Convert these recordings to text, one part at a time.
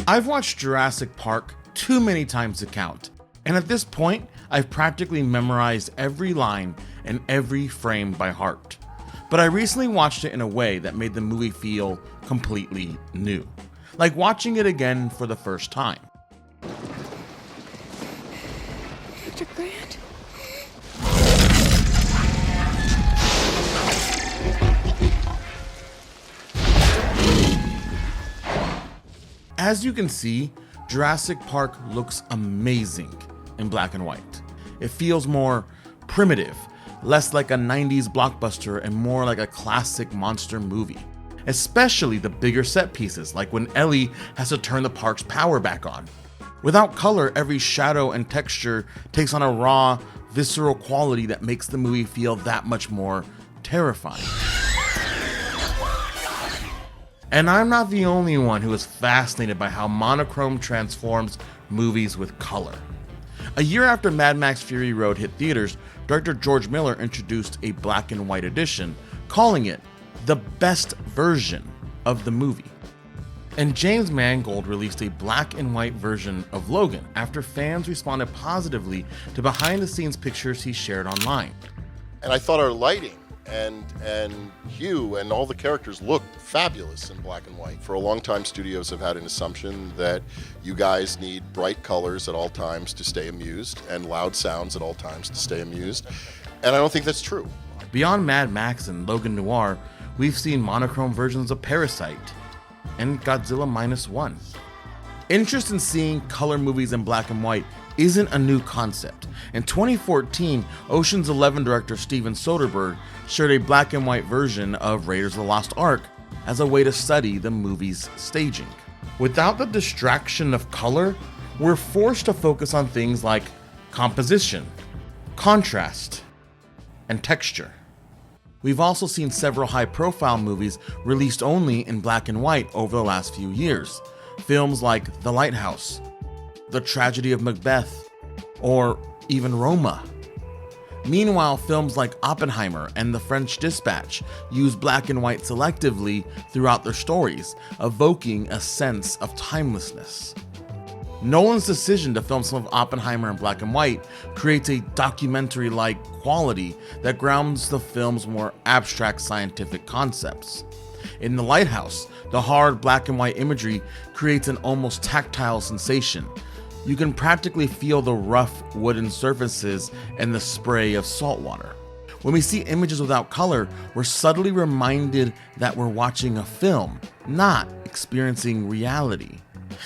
I've watched Jurassic Park too many times to count, and at this point, I've practically memorized every line and every frame by heart. But I recently watched it in a way that made the movie feel completely new, like watching it again for the first time. Dr. Grant? As you can see, Jurassic Park looks amazing in black and white. It feels more primitive, less like a 90s blockbuster and more like a classic monster movie. Especially the bigger set pieces, like when Ellie has to turn the park's power back on. Without color, every shadow and texture takes on a raw, visceral quality that makes the movie feel that much more terrifying. And I'm not the only one who is fascinated by how monochrome transforms movies with color. A year after Mad Max Fury Road hit theaters, director George Miller introduced a black and white edition, calling it the best version of the movie. And James Mangold released a black and white version of Logan after fans responded positively to behind-the-scenes pictures he shared online. And I thought our lighting and hue and all the characters looked fabulous in black and white. For a long time, studios have had an assumption that you guys need bright colors at all times to stay amused and loud sounds at all times to stay amused. And I don't think that's true. Beyond Mad Max and Logan Noir, we've seen monochrome versions of Parasite and Godzilla Minus One. Interest in seeing color movies in black and white isn't a new concept. In 2014, Ocean's 11 director Steven Soderbergh shared a black and white version of Raiders of the Lost Ark as a way to study the movie's staging. Without the distraction of color, we're forced to focus on things like composition, contrast, and texture. We've also seen several high-profile movies released only in black and white over the last few years. Films like The Lighthouse, The Tragedy of Macbeth, or even Roma. Meanwhile, films like Oppenheimer and The French Dispatch use black and white selectively throughout their stories, evoking a sense of timelessness. Nolan's decision to film some of Oppenheimer in black and white creates a documentary-like quality that grounds the film's more abstract scientific concepts. In The Lighthouse, the hard black and white imagery creates an almost tactile sensation. You can practically feel the rough wooden surfaces and the spray of salt water. When we see images without color, we're subtly reminded that we're watching a film, not experiencing reality.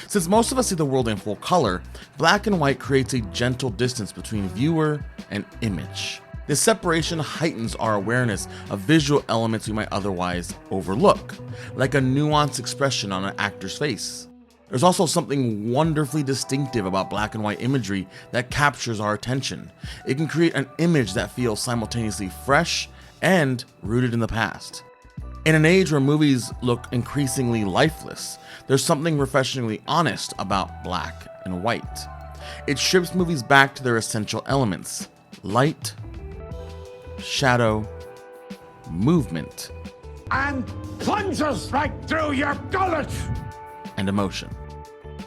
Since most of us see the world in full color, black and white creates a gentle distance between viewer and image. This separation heightens our awareness of visual elements we might otherwise overlook, like a nuanced expression on an actor's face. There's also something wonderfully distinctive about black and white imagery that captures our attention. It can create an image that feels simultaneously fresh and rooted in the past. In an age where movies look increasingly lifeless, there's something refreshingly honest about black and white. It strips movies back to their essential elements: light, shadow, movement, and plunges right through your gullet, and emotion.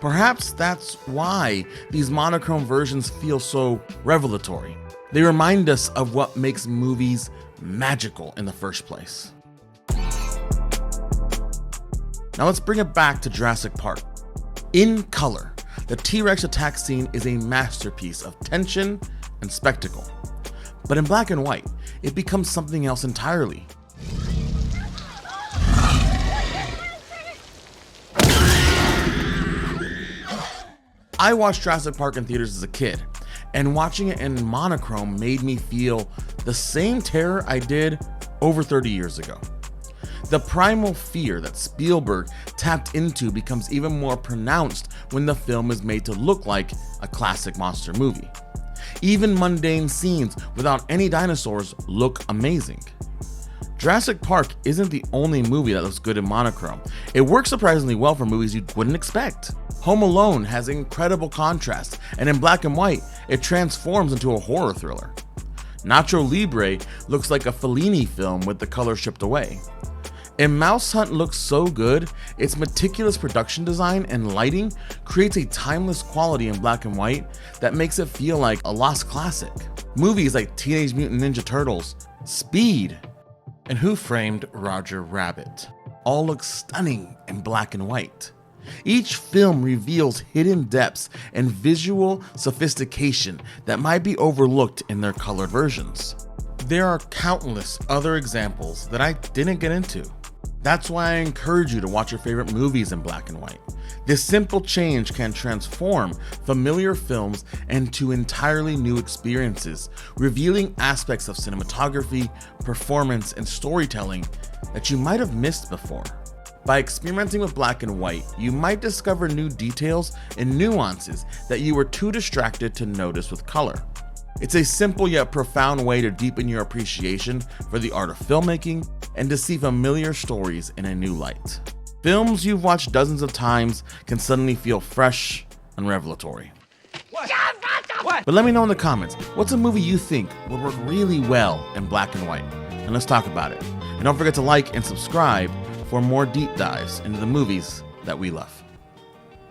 Perhaps that's why these monochrome versions feel so revelatory. They remind us of what makes movies magical in the first place. Now let's bring it back to Jurassic Park. In color, the T-Rex attack scene is a masterpiece of tension and spectacle. But in black and white, it becomes something else entirely. I watched Jurassic Park in theaters as a kid, and watching it in monochrome made me feel the same terror I did over 30 years ago. The primal fear that Spielberg tapped into becomes even more pronounced when the film is made to look like a classic monster movie. Even mundane scenes without any dinosaurs look amazing. Jurassic Park isn't the only movie that looks good in monochrome. It works surprisingly well for movies you wouldn't expect. Home Alone has incredible contrast, and in black and white, it transforms into a horror thriller. Nacho Libre looks like a Fellini film with the color stripped away. And Mouse Hunt looks so good, its meticulous production design and lighting creates a timeless quality in black and white that makes it feel like a lost classic. Movies like Teenage Mutant Ninja Turtles, Speed, and Who Framed Roger Rabbit all look stunning in black and white. Each film reveals hidden depths and visual sophistication that might be overlooked in their colored versions. There are countless other examples that I didn't get into. That's why I encourage you to watch your favorite movies in black and white. This simple change can transform familiar films into entirely new experiences, revealing aspects of cinematography, performance, and storytelling that you might have missed before. By experimenting with black and white, you might discover new details and nuances that you were too distracted to notice with color. It's a simple yet profound way to deepen your appreciation for the art of filmmaking and to see familiar stories in a new light. Films you've watched dozens of times can suddenly feel fresh and revelatory. What? But let me know in the comments, what's a movie you think would work really well in black and white? And let's talk about it. And don't forget to like and subscribe for more deep dives into the movies that we love.